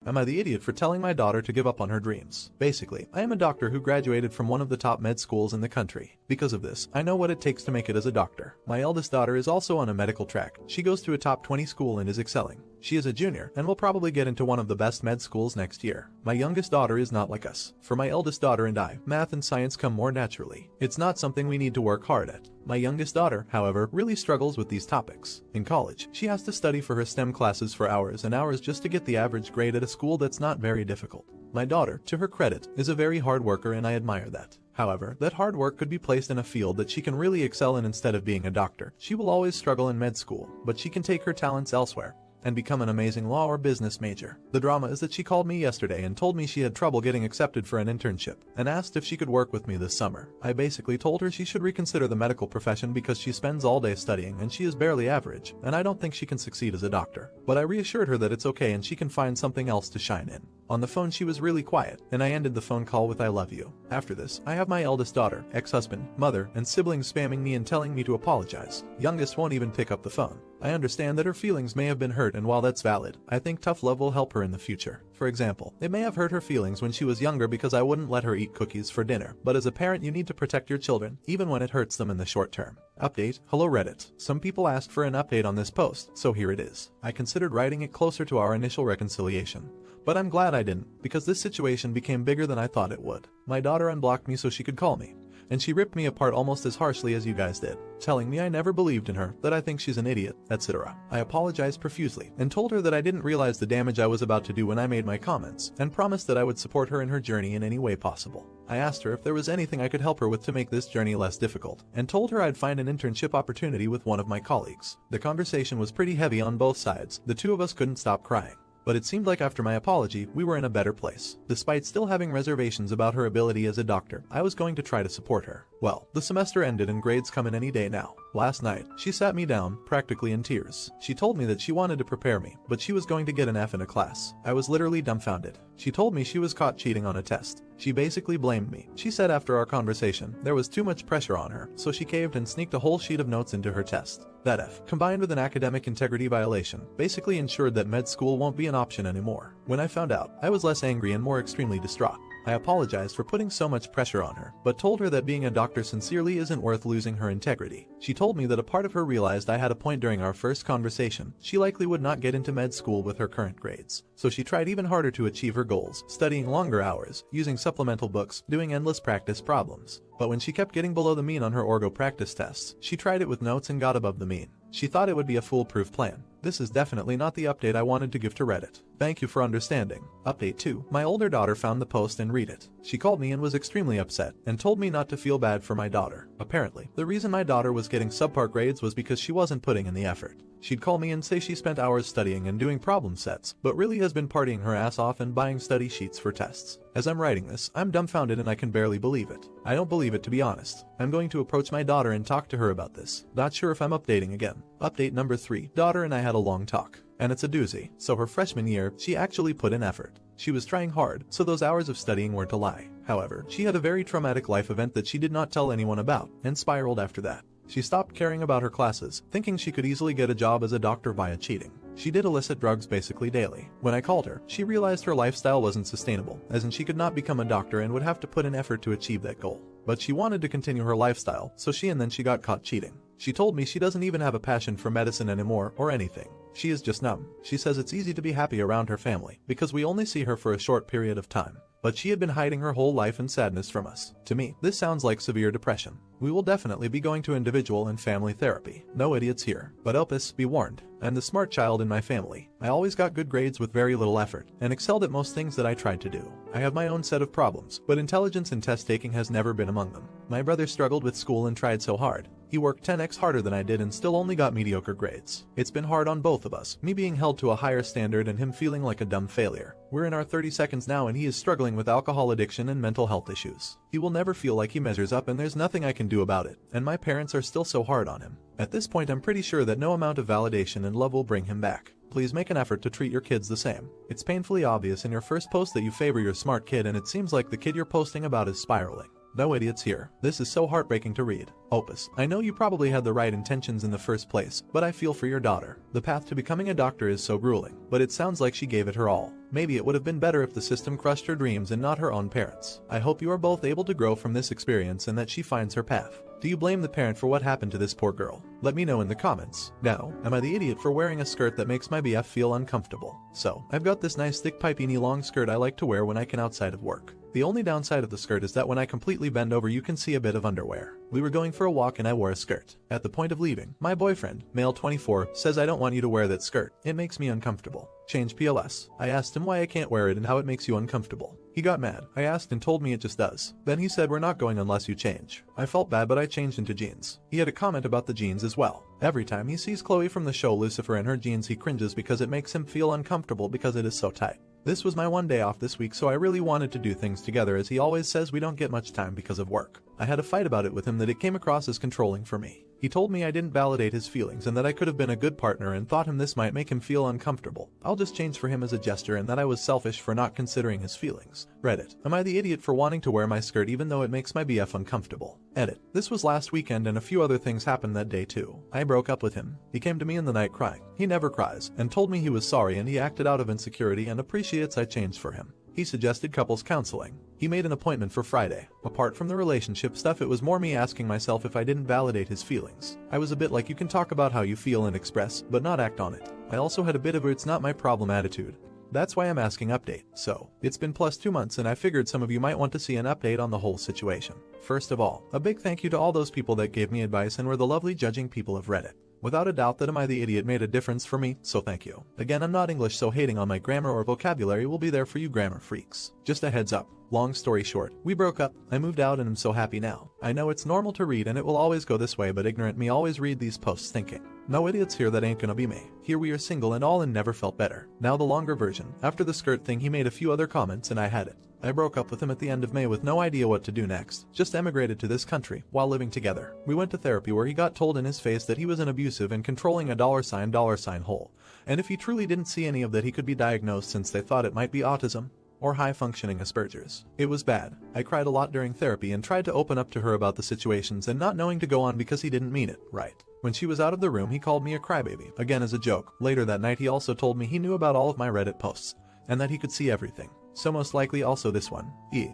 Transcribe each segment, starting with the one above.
Am I the idiot for telling my daughter to give up on her dreams? Basically, I am a doctor who graduated from one of the top med schools in the country. Because of this, I know what it takes to make it as a doctor. My eldest daughter is also on a medical track. She goes to a top 20 school and is excelling. She is a junior and will probably get into one of the best med schools next year. My youngest daughter is not like us. For my eldest daughter and I, math and science come more naturally. It's not something we need to work hard at. My youngest daughter, however, really struggles with these topics. In college, she has to study for her STEM classes for hours and hours just to get the average grade at a school that's not very difficult. My daughter, to her credit, is a very hard worker and I admire that. However, that hard work could be placed in a field that she can really excel in instead of being a doctor. She will always struggle in med school, but she can take her talents elsewhere and become an amazing law or business major. The drama is that she called me yesterday and told me she had trouble getting accepted for an internship and asked if she could work with me this summer. I basically told her she should reconsider the medical profession because she spends all day studying and she is barely average, and I don't think she can succeed as a doctor. But I reassured her that it's okay and she can find something else to shine in. On the phone she was really quiet, and I ended the phone call with "I love you." After this, I have my eldest daughter, ex-husband, mother, and siblings spamming me and telling me to apologize. Youngest won't even pick up the phone. I understand that her feelings may have been hurt, and while that's valid, I think tough love will help her in the future. For example, it may have hurt her feelings when she was younger because I wouldn't let her eat cookies for dinner. But as a parent, you need to protect your children, even when it hurts them in the short term. Update. Hello Reddit. Some people asked for an update on this post, so here it is. I considered writing it closer to our initial reconciliation, but I'm glad I didn't, because this situation became bigger than I thought it would. My daughter unblocked me so she could call me, and she ripped me apart almost as harshly as you guys did, telling me I never believed in her, that I think she's an idiot, etc. I apologized profusely and told her that I didn't realize the damage I was about to do when I made my comments, and promised that I would support her in her journey in any way possible. I asked her if there was anything I could help her with to make this journey less difficult, and told her I'd find an internship opportunity with one of my colleagues. The conversation was pretty heavy on both sides. The two of us couldn't stop crying. But it seemed like after my apology, we were in a better place. Despite still having reservations about her ability as a doctor, I was going to try to support her. Well, the semester ended and grades come in any day now. Last night, she sat me down, practically in tears. She told me that she wanted to prepare me, but she was going to get an F in a class. I was literally dumbfounded. She told me she was caught cheating on a test. She basically blamed me. She said after our conversation, there was too much pressure on her, so she caved and sneaked a whole sheet of notes into her test. That F, combined with an academic integrity violation, basically ensured that med school won't be an option anymore. When I found out, I was less angry and more extremely distraught. I apologized for putting so much pressure on her, but told her that being a doctor sincerely isn't worth losing her integrity. She told me that a part of her realized I had a point during our first conversation. She likely would not get into med school with her current grades, so she tried even harder to achieve her goals, studying longer hours, using supplemental books, doing endless practice problems. But when she kept getting below the mean on her orgo practice tests, she tried it with notes and got above the mean. She thought it would be a foolproof plan. This is definitely not the update I wanted to give to Reddit. Thank you for understanding. Update 2. My older daughter found the post and read it. She called me and was extremely upset, and told me not to feel bad for my daughter. Apparently, the reason my daughter was getting subpar grades was because she wasn't putting in the effort. She'd call me and say she spent hours studying and doing problem sets, but really has been partying her ass off and buying study sheets for tests. As I'm writing this, I'm dumbfounded and I can barely believe it. I don't believe it, to be honest. I'm going to approach my daughter and talk to her about this. Not sure if I'm updating again. Update number 3. Daughter and I had a long talk. And it's a doozy. So her freshman year, she actually put in effort. She was trying hard, so those hours of studying weren't a lie. However, she had a very traumatic life event that she did not tell anyone about, and spiraled after that. She stopped caring about her classes, thinking she could easily get a job as a doctor via cheating. She did illicit drugs basically daily. When I called her, she realized her lifestyle wasn't sustainable, as in she could not become a doctor and would have to put in effort to achieve that goal. But she wanted to continue her lifestyle, so she got caught cheating. She told me she doesn't even have a passion for medicine anymore or anything. She is just numb. She says it's easy to be happy around her family, because we only see her for a short period of time. But she had been hiding her whole life in sadness from us. To me, this sounds like severe depression. We will definitely be going to individual and family therapy. No idiots here. But Opus, be warned. I'm the smart child in my family. I always got good grades with very little effort, and excelled at most things that I tried to do. I have my own set of problems, but intelligence and test taking has never been among them. My brother struggled with school and tried so hard. He worked 10x harder than I did and still only got mediocre grades. It's been hard on both of us, me being held to a higher standard and him feeling like a dumb failure. We're in our 30 seconds now and he is struggling with alcohol addiction and mental health issues. He will never feel like he measures up and there's nothing I can do about it, and my parents are still so hard on him. At this point I'm pretty sure that no amount of validation and love will bring him back. Please make an effort to treat your kids the same. It's painfully obvious in your first post that you favor your smart kid and it seems like the kid you're posting about is spiraling. No idiots here. This is so heartbreaking to read. Opus, I know you probably had the right intentions in the first place, but I feel for your daughter. The path to becoming a doctor is so grueling, but it sounds like she gave it her all. Maybe it would have been better if the system crushed her dreams and not her own parents. I hope you are both able to grow from this experience and that she finds her path. Do you blame the parent for what happened to this poor girl? Let me know in the comments. Now, am I the idiot for wearing a skirt that makes my BF feel uncomfortable? So, I've got this nice thick pipey knee long skirt I like to wear when I can outside of work. The only downside of the skirt is that when I completely bend over you can see a bit of underwear. We were going for a walk and I wore a skirt. At the point of leaving, my boyfriend, male 24, says I don't want you to wear that skirt. It makes me uncomfortable. Change PLS. I asked him why I can't wear it and how it makes you uncomfortable. He got mad. I asked and told me it just does. Then he said we're not going unless you change. I felt bad but I changed into jeans. He had a comment about the jeans as well. Every time he sees Chloe from the show Lucifer in her jeans he cringes because it makes him feel uncomfortable because it is so tight. This was my one day off this week so I really wanted to do things together as he always says we don't get much time because of work. I had a fight about it with him that it came across as controlling for me. He told me I didn't validate his feelings and that I could have been a good partner and thought him this might make him feel uncomfortable. I'll just change for him as a gesture and that I was selfish for not considering his feelings. Reddit. Am I the idiot for wanting to wear my skirt even though it makes my BF uncomfortable? Edit. This was last weekend and a few other things happened that day too. I broke up with him. He came to me in the night crying. He never cries and told me he was sorry and he acted out of insecurity and appreciates I changed for him. He suggested couples counseling. He made an appointment for Friday. Apart from the relationship stuff, it was more me asking myself if I didn't validate his feelings. I was a bit like you can talk about how you feel and express, but not act on it. I also had a bit of a it's not my problem attitude. That's why I'm asking update. So, it's been plus 2 months and I figured some of you might want to see an update on the whole situation. First of all, a big thank you to all those people that gave me advice and were the lovely judging people of Reddit. Without a doubt that Am I the Idiot made a difference for me, so thank you. Again, I'm not English so hating on my grammar or vocabulary will be there for you grammar freaks. Just a heads up. Long story short, we broke up, I moved out and I'm so happy now. I know it's normal to read and it will always go this way but ignorant me always read these posts thinking, no idiots here that ain't gonna be me. Here we are single and all and never felt better. Now the longer version. After the skirt thing he made a few other comments and I had it. I broke up with him at the end of May with no idea what to do next, just emigrated to this country while living together. We went to therapy where he got told in his face that he was an abusive and controlling $$ hole. And if he truly didn't see any of that he could be diagnosed since they thought it might be autism or high-functioning Asperger's. It was bad. I cried a lot during therapy and tried to open up to her about the situations and not knowing to go on because he didn't mean it, right? When she was out of the room he called me a crybaby, again as a joke. Later that night he also told me he knew about all of my Reddit posts and that he could see everything. So most likely also this one.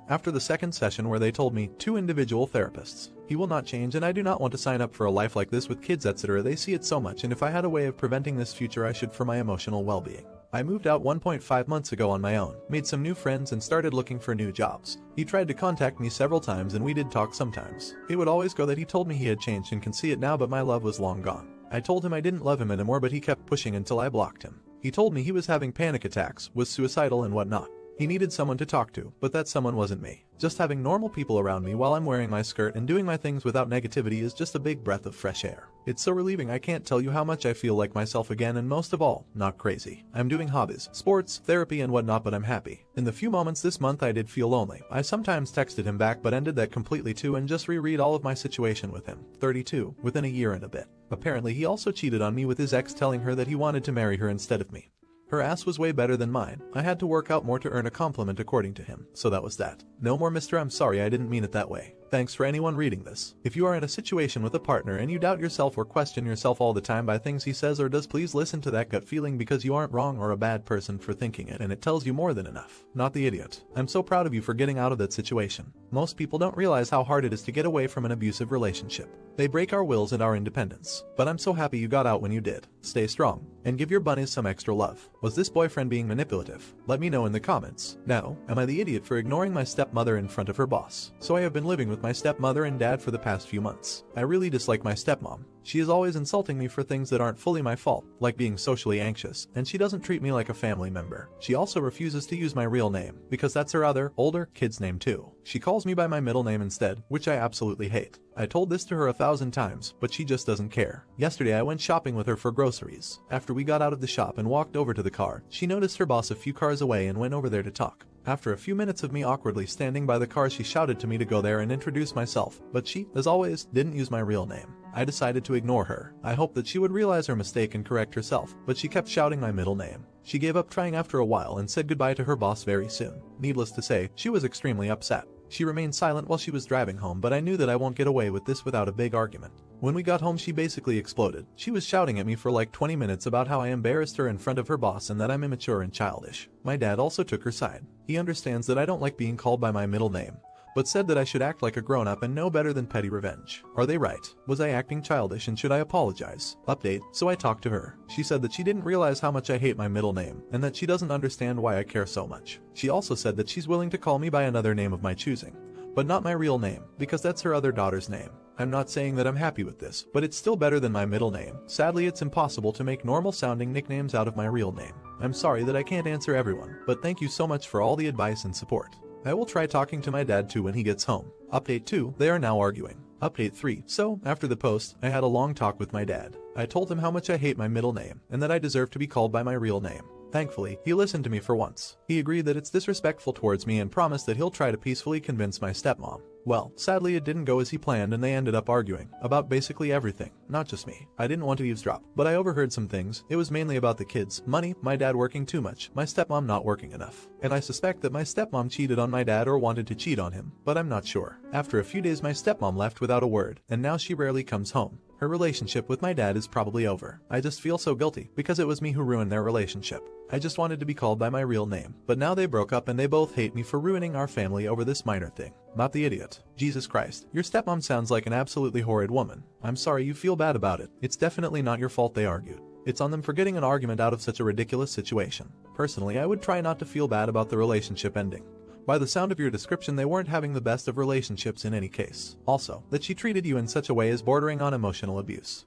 After the second session where they told me 2 individual therapists. He will not change and I do not want to sign up for a life like this with kids etc. They see it so much and if I had a way of preventing this future I should for my emotional well-being. I moved out 1.5 months ago on my own, made some new friends and started looking for new jobs. He tried to contact me several times and we did talk sometimes. It would always go that he told me he had changed and can see it now but my love was long gone. I told him I didn't love him anymore but he kept pushing until I blocked him. He told me he was having panic attacks, was suicidal and whatnot. He needed someone to talk to, but that someone wasn't me. Just having normal people around me while I'm wearing my skirt and doing my things without negativity is just a big breath of fresh air. It's so relieving I can't tell you how much I feel like myself again and most of all, not crazy. I'm doing hobbies, sports, therapy and whatnot but I'm happy. In the few moments this month I did feel lonely. I sometimes texted him back but ended that completely too and just reread all of my situation with him. 32, within a year and a bit. Apparently he also cheated on me with his ex telling her that he wanted to marry her instead of me. Her ass was way better than mine. I had to work out more to earn a compliment according to him. So that was that. No more Mr. I'm sorry I didn't mean it that way. Thanks for anyone reading this. If you are in a situation with a partner and you doubt yourself or question yourself all the time by things he says or does, please listen to that gut feeling because you aren't wrong or a bad person for thinking it and it tells you more than enough. Not the idiot. I'm so proud of you for getting out of that situation. Most people don't realize how hard it is to get away from an abusive relationship. They break our wills and our independence. But I'm so happy you got out when you did. Stay strong and give your bunnies some extra love. Was this boyfriend being manipulative? Let me know in the comments. Now, am I the idiot for ignoring my stepmother in front of her boss? So I have been living with my stepmother and dad for the past few months. I really dislike my stepmom. She is always insulting me for things that aren't fully my fault, like being socially anxious, and she doesn't treat me like a family member. She also refuses to use my real name, because that's her other, older, kid's name too. She calls me by my middle name instead, which I absolutely hate. I told this to her 1,000 times, but she just doesn't care. Yesterday I went shopping with her for groceries. After we got out of the shop and walked over to the car, she noticed her boss a few cars away and went over there to talk. After a few minutes of me awkwardly standing by the car, she shouted to me to go there and introduce myself, but she, as always, didn't use my real name. I decided to ignore her. I hoped that she would realize her mistake and correct herself, but she kept shouting my middle name. She gave up trying after a while and said goodbye to her boss very soon. Needless to say, she was extremely upset. She remained silent while she was driving home, but I knew that I won't get away with this without a big argument. When we got home, she basically exploded. She was shouting at me for like 20 minutes about how I embarrassed her in front of her boss and that I'm immature and childish. My dad also took her side. He understands that I don't like being called by my middle name, but said that I should act like a grown-up and know better than petty revenge. Are they right? Was I acting childish and should I apologize? Update, so I talked to her. She said that she didn't realize how much I hate my middle name, and that she doesn't understand why I care so much. She also said that she's willing to call me by another name of my choosing, but not my real name, because that's her other daughter's name. I'm not saying that I'm happy with this, but it's still better than my middle name. Sadly, it's impossible to make normal-sounding nicknames out of my real name. I'm sorry that I can't answer everyone, but thank you so much for all the advice and support. I will try talking to my dad too when he gets home. Update 2, they are now arguing. Update 3, so, after the post, I had a long talk with my dad. I told him how much I hate my middle name, and that I deserve to be called by my real name. Thankfully, he listened to me for once. He agreed that it's disrespectful towards me and promised that he'll try to peacefully convince my stepmom. Well, sadly it didn't go as he planned and they ended up arguing about basically everything, not just me. I didn't want to eavesdrop, but I overheard some things. It was mainly about the kids, money, my dad working too much, my stepmom not working enough. And I suspect that my stepmom cheated on my dad or wanted to cheat on him, but I'm not sure. After a few days my stepmom left without a word, and now she rarely comes home. Her relationship with my dad is probably over. I just feel so guilty, because it was me who ruined their relationship. I just wanted to be called by my real name, but now they broke up and they both hate me for ruining our family over this minor thing. Not the idiot. Jesus Christ, your stepmom sounds like an absolutely horrid woman. I'm sorry you feel bad about it. It's definitely not your fault they argued. It's on them for getting an argument out of such a ridiculous situation. Personally, I would try not to feel bad about the relationship ending. By the sound of your description, they weren't having the best of relationships in any case. Also, that she treated you in such a way is bordering on emotional abuse.